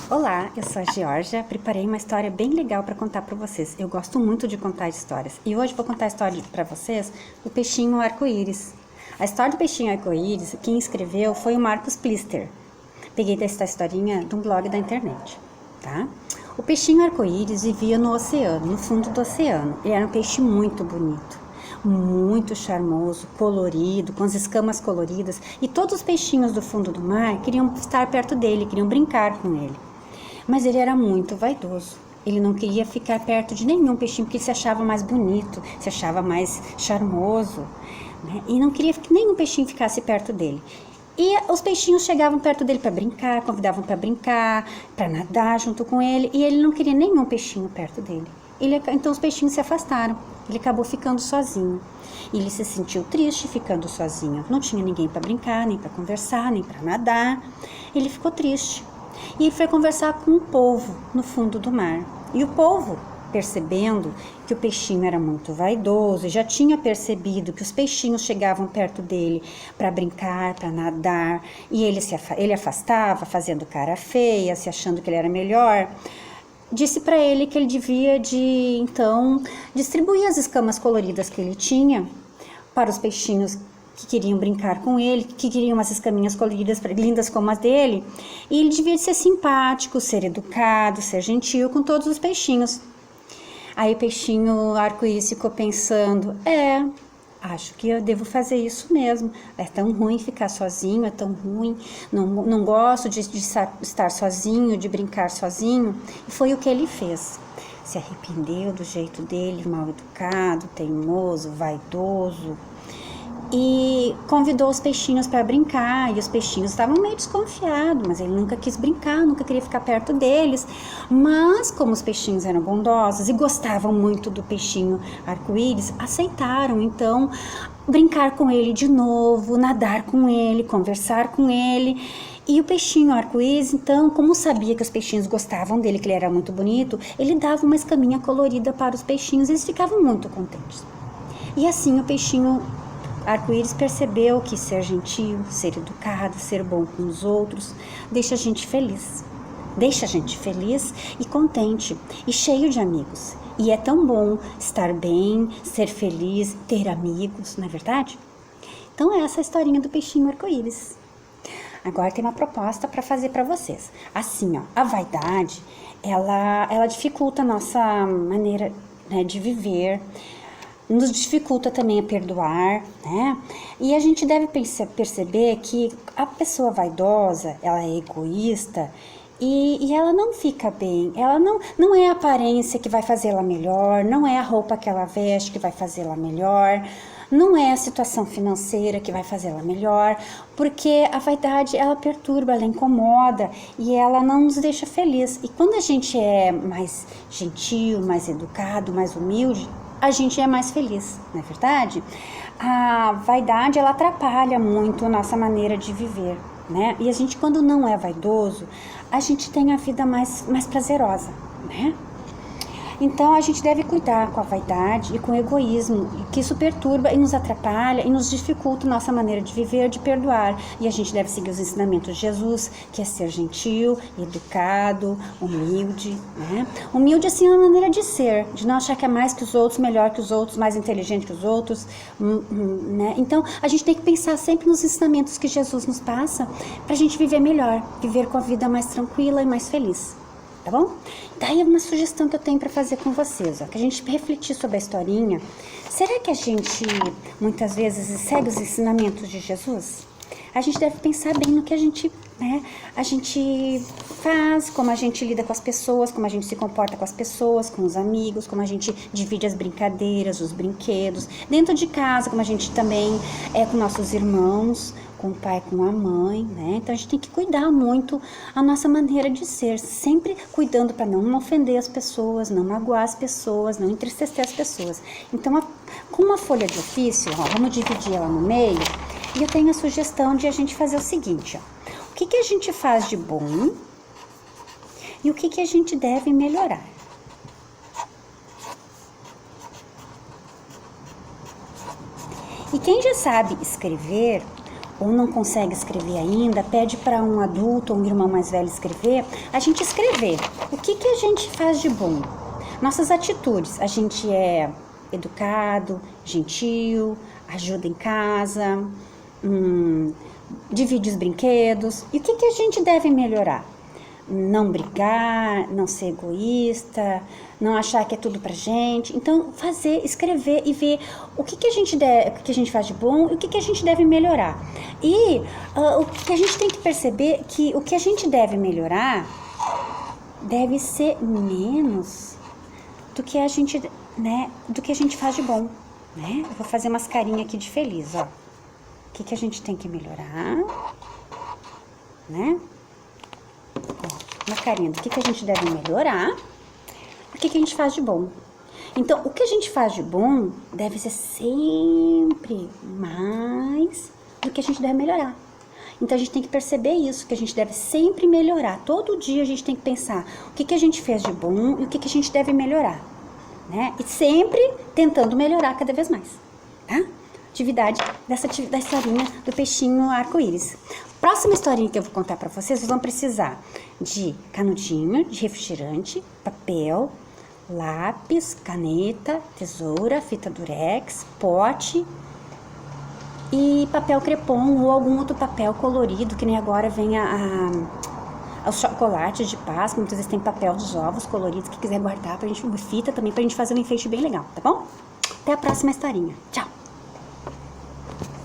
Olá, eu sou a Georgia, preparei uma história bem legal para contar para vocês. Eu gosto muito de contar histórias e hoje vou contar a história para vocês do peixinho arco-íris. A história do peixinho arco-íris, quem escreveu foi o Marcos Plister. Peguei dessa historinha de um blog da internet, tá? O peixinho arco-íris vivia no oceano, no fundo do oceano. Ele era um peixe muito bonito, muito charmoso, colorido, com as escamas coloridas, e todos os peixinhos do fundo do mar queriam estar perto dele, queriam brincar com ele. Mas ele era muito vaidoso. Ele não queria ficar perto de nenhum peixinho porque ele se achava mais bonito, se achava mais charmoso, né? E não queria que nenhum peixinho ficasse perto dele. E os peixinhos chegavam perto dele para brincar, convidavam para brincar, para nadar junto com ele, e ele não queria nenhum peixinho perto dele. Então os peixinhos se afastaram. Ele acabou ficando sozinho. Ele se sentiu triste ficando sozinho. Não tinha ninguém para brincar, nem para conversar, nem para nadar. Ele ficou triste. E ele foi conversar com um polvo no fundo do mar. E o polvo, percebendo que o peixinho era muito vaidoso, já tinha percebido que os peixinhos chegavam perto dele para brincar, para nadar, e ele afastava, fazendo cara feia, se achando que ele era melhor, disse para ele que ele devia então distribuir as escamas coloridas que ele tinha para os peixinhos que queriam brincar com ele, que queriam umas escaminhas coloridas lindas como as dele, e ele devia ser simpático, ser educado, ser gentil com todos os peixinhos. Aí o peixinho arco-íris ficou pensando, acho que eu devo fazer isso mesmo, é tão ruim ficar sozinho, é tão ruim, não gosto de estar sozinho, de brincar sozinho, e foi o que ele fez. Se arrependeu do jeito dele, mal educado, teimoso, vaidoso, e convidou os peixinhos para brincar, e os peixinhos estavam meio desconfiados, mas ele nunca quis brincar, nunca queria ficar perto deles. Mas como os peixinhos eram bondosos e gostavam muito do peixinho arco-íris, aceitaram então brincar com ele de novo, nadar com ele, conversar com ele. E o peixinho arco-íris, então, como sabia que os peixinhos gostavam dele, que ele era muito bonito, ele dava uma escaminha colorida para os peixinhos, e eles ficavam muito contentes. E assim o peixinho arco-íris percebeu que ser gentil, ser educado, ser bom com os outros, deixa a gente feliz. Deixa a gente feliz e contente e cheio de amigos. E é tão bom estar bem, ser feliz, ter amigos, não é verdade? Então essa é a historinha do peixinho arco-íris. Agora tem uma proposta para fazer para vocês. Assim, ó, a vaidade, ela dificulta a nossa maneira, né, de viver, nos dificulta também a perdoar, né? E a gente deve perceber que a pessoa vaidosa, ela é egoísta e ela não fica bem. Ela não é a aparência que vai fazê-la melhor, não é a roupa que ela veste que vai fazê-la melhor, não é a situação financeira que vai fazê-la melhor, porque a vaidade, ela perturba, ela incomoda e ela não nos deixa feliz. E quando a gente é mais gentil, mais educado, mais humilde, a gente é mais feliz, não é verdade? A vaidade, ela atrapalha muito a nossa maneira de viver, né? E a gente, quando não é vaidoso, a gente tem a vida mais prazerosa, né? Então a gente deve cuidar com a vaidade e com o egoísmo, que isso perturba e nos atrapalha e nos dificulta a nossa maneira de viver, de perdoar. E a gente deve seguir os ensinamentos de Jesus, que é ser gentil, educado, humilde, né? Humilde assim é uma maneira de ser, de não achar que é mais que os outros, melhor que os outros, mais inteligente que os outros, né? Então a gente tem que pensar sempre nos ensinamentos que Jesus nos passa para a gente viver melhor, viver com a vida mais tranquila e mais feliz. Tá bom? Daí uma sugestão que eu tenho para fazer com vocês, ó, que a gente refletir sobre a historinha. Será que a gente muitas vezes segue os ensinamentos de Jesus? A gente deve pensar bem no que a gente faz, como a gente lida com as pessoas, como a gente se comporta com as pessoas, com os amigos, como a gente divide as brincadeiras, os brinquedos, dentro de casa, como a gente também é com nossos irmãos, com o pai, com a mãe, né? Então a gente tem que cuidar muito a nossa maneira de ser, sempre cuidando para não ofender as pessoas, não magoar as pessoas, não entristecer as pessoas. Então, com uma folha de ofício, ó, vamos dividir ela no meio, e eu tenho a sugestão de a gente fazer o seguinte, ó. O que a gente faz de bom e o que a gente deve melhorar. E quem já sabe escrever, ou não consegue escrever ainda, pede para um adulto ou um irmão mais velho escrever, a gente escrever. O que a gente faz de bom? Nossas atitudes, a gente é educado, gentil, ajuda em casa, divide os brinquedos. E o que a gente deve melhorar? Não brigar, não ser egoísta, não achar que é tudo pra gente. Então, escrever e ver o que a gente faz de bom e o que a gente deve melhorar. E o que a gente tem que perceber que o que a gente deve melhorar deve ser menos do que a gente, né, do que a gente faz de bom, né? Eu vou fazer umas carinhas aqui de feliz, ó. O que a gente tem que melhorar, né? Uma carinha do que a gente deve melhorar, o que a gente faz de bom. Então, o que a gente faz de bom deve ser sempre mais do que a gente deve melhorar. Então, a gente tem que perceber isso, que a gente deve sempre melhorar. Todo dia a gente tem que pensar o que a gente fez de bom e o que a gente deve melhorar, né? E sempre tentando melhorar cada vez mais, tá? Atividade da historinha do peixinho arco-íris. Próxima historinha que eu vou contar para vocês vão precisar de canudinho, de refrigerante, papel, lápis, caneta, tesoura, fita durex, pote e papel crepom ou algum outro papel colorido, que nem agora vem os chocolates de Páscoa, muitas vezes tem papel dos ovos coloridos, que quiser guardar pra gente, fita também pra gente fazer um enfeite bem legal, tá bom? Até a próxima historinha. Tchau!